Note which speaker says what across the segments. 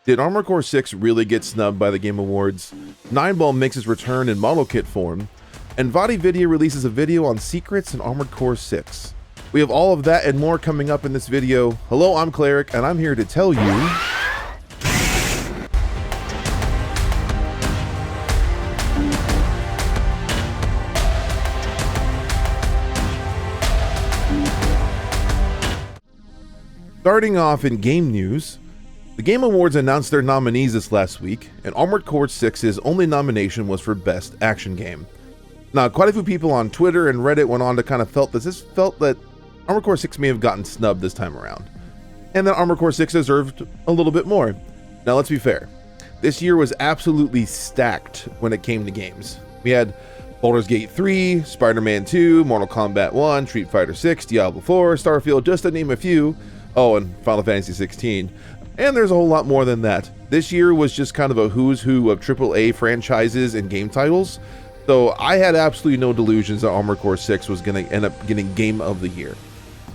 Speaker 1: Did Armored Core 6 really get snubbed by the Game Awards? NineBall makes its return in model kit form, and Vaati Video releases a video on secrets in Armored Core 6. We have all of that and more coming up in this video. Hello, I'm Cleric, and I'm here to tell you... Starting off in game news, the Game Awards announced their nominees this last week, and Armored Core 6's only nomination was for Best Action Game. Now, quite a few people on Twitter and Reddit went on to kind of felt that Armored Core 6 may have gotten snubbed this time around, and that Armored Core 6 deserved a little bit more. Now, let's be fair. This year was absolutely stacked when it came to games. We had Baldur's Gate 3, Spider-Man 2, Mortal Kombat 1, Street Fighter 6, Diablo 4, Starfield, just to name a few. Oh, and Final Fantasy 16. And there's a whole lot more than that. This year was just kind of a who's who of AAA franchises and game titles. So I had absolutely no delusions that Armored Core 6 was going to end up getting Game of the Year.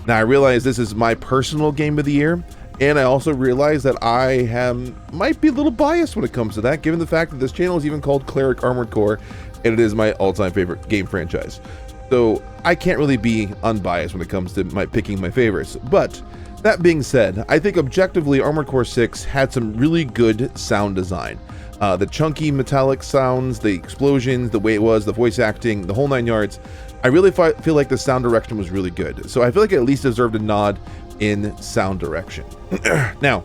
Speaker 1: Now I realize this is my personal Game of the Year, and I also realize that I might be a little biased when it comes to that, given the fact that this channel is even called Cleric Armored Core, and it is my all-time favorite game franchise. So I can't really be unbiased when it comes to picking my favorites. But that being said, I think objectively Armored Core 6 had some really good sound design. The chunky metallic sounds, the explosions, the way it was, the voice acting, the whole 9 yards. I really feel like the sound direction was really good. So I feel like it at least deserved a nod in sound direction. Now,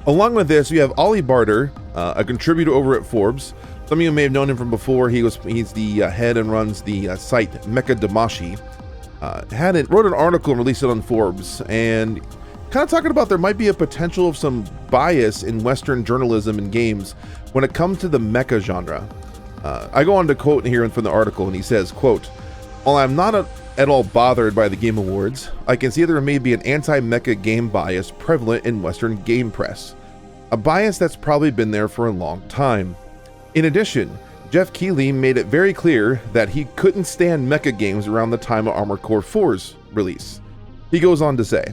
Speaker 1: along with this, we have Ollie Barder, a contributor over at Forbes. Some of you may have known him from before. He's the head and runs the site Damashii. Wrote an article and released it on Forbes, and kind of talking about there might be a potential of some bias in Western journalism and games when it comes to the mecha genre. I go on to quote here from the article, and he says, quote, "While I'm not at all bothered by the Game Awards, I can see there may be an anti-mecha game bias prevalent in Western game press. A bias that's probably been there for a long time. In addition, Jeff Keighley made it very clear that he couldn't stand mecha games around the time of Armored Core 4's release." He goes on to say,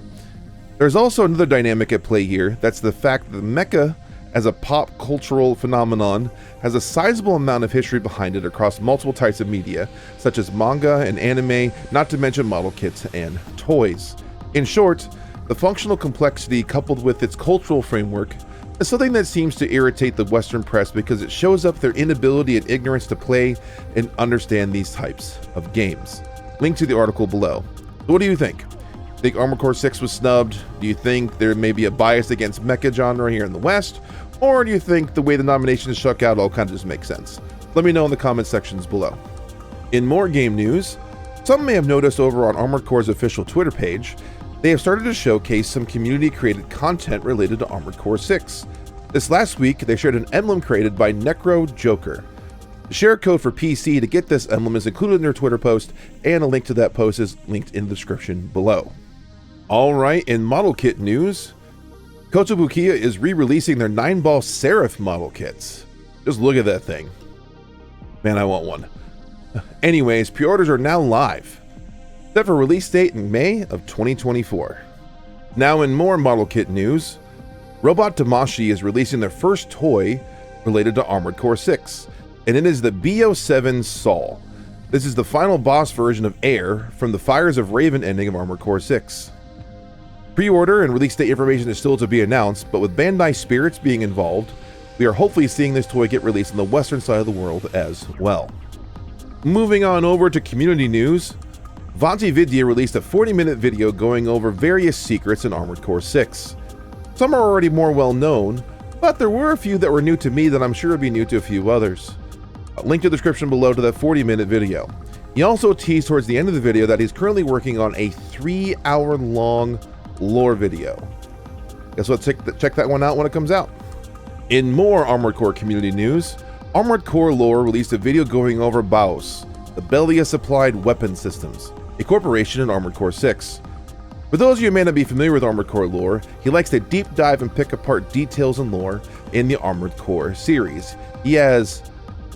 Speaker 1: "There's also another dynamic at play here, that's the fact that mecha as a pop cultural phenomenon has a sizable amount of history behind it across multiple types of media, such as manga and anime, not to mention model kits and toys. In short, the functional complexity coupled with its cultural framework is something that seems to irritate the Western press because it shows up their inability and ignorance to play and understand these types of games." Link to the article below. So what do you think? Think Armored Core 6 was snubbed? Do you think there may be a bias against mecha genre here in the West? Or do you think the way the nominations shook out all kind of just makes sense? Let me know in the comment sections below. In more game news, some may have noticed over on Armored Core's official Twitter page, they have started to showcase some community-created content related to Armored Core 6. This last week, they shared an emblem created by Necro Joker. The share code for PC to get this emblem is included in their Twitter post, and a link to that post is linked in the description below. Alright, in model kit news, Kotobukiya is re-releasing their NineBall Seraph model kits. Just look at that thing. Man, I want one. Anyways, pre-orders are now live, set for release date in May of 2024. Now in more model kit news, Robot Damashii is releasing their first toy related to Armored Core 6, and it is the BO7 Sol. This is the final boss version of Ayre from the Fires of Raven ending of Armored Core 6. Pre-order and release date information is still to be announced, but with Bandai Spirits being involved, we are hopefully seeing this toy get released on the western side of the world as well. Moving on over to community news, Vaati Video released a 40-minute video going over various secrets in Armored Core 6. Some are already more well known, but there were a few that were new to me that I'm sure would be new to a few others. A link to the description below to that 40-minute video. He also teased towards the end of the video that he's currently working on a 3-hour-long lore video. Guess what? Check that one out when it comes out. In more Armored Core community news, Armored Core Lore released a video going over BAWS, the Balteus Applied Weapon Systems, a corporation in Armored Core 6. For those of you who may not be familiar with Armored Core lore, he likes to deep dive and pick apart details and lore in the Armored Core series. He has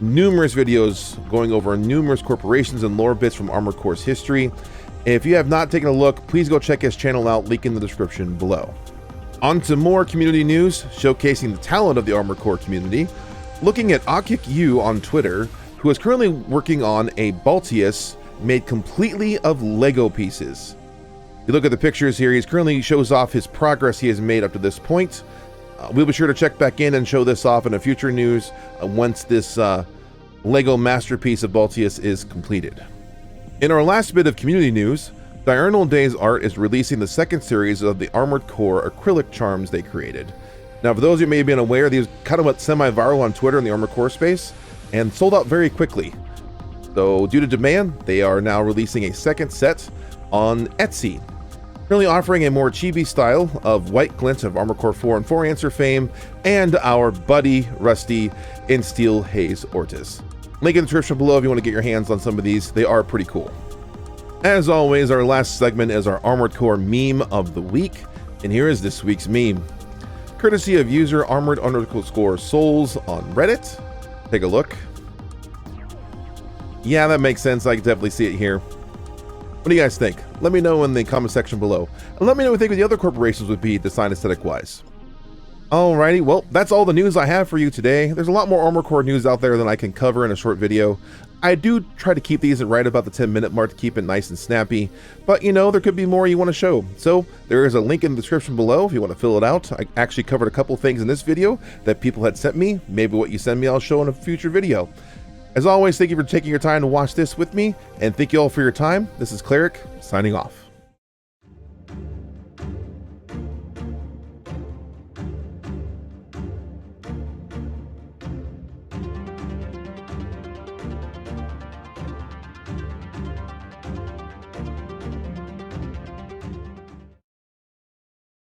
Speaker 1: numerous videos going over numerous corporations and lore bits from Armored Core's history. If you have not taken a look, please go check his channel out, link in the description below. On to more community news, showcasing the talent of the Armored Core community. Looking at Akik on Twitter, who is currently working on a Balteus made completely of Lego pieces. You look at the pictures here, he currently shows off his progress he has made up to this point. We'll be sure to check back in and show this off in a future news once this Lego masterpiece of Balteus is completed. In our last bit of community news, Diurnal Days Art is releasing the second series of the Armored Core acrylic charms they created. Now, for those of you who may have been aware, these kind of went semi-viral on Twitter in the Armored Core space and sold out very quickly. So due to demand, they are now releasing a second set on Etsy, currently offering a more chibi style of white glint of Armored Core 4 and 4 Answer fame, and our buddy Rusty in Steel Haze Ortiz. Link in the description below if you want to get your hands on some of these. They are pretty cool. As always, our last segment is our Armored Core meme of the week, and here is this week's meme. Courtesy of user armored_souls on Reddit. Take a look. Yeah, that makes sense. I can definitely see it here. What do you guys think? Let me know in the comment section below. And let me know what you think of the other corporations would be design aesthetic-wise. Alrighty, well, that's all the news I have for you today. There's a lot more Armored Core news out there than I can cover in a short video. I do try to keep these at right about the 10-minute mark to keep it nice and snappy, but you know, there could be more you want to show. So there is a link in the description below if you want to fill it out. I actually covered a couple things in this video that people had sent me. Maybe what you send me I'll show in a future video. As always, thank you for taking your time to watch this with me, and thank you all for your time. This is Cleric, signing off.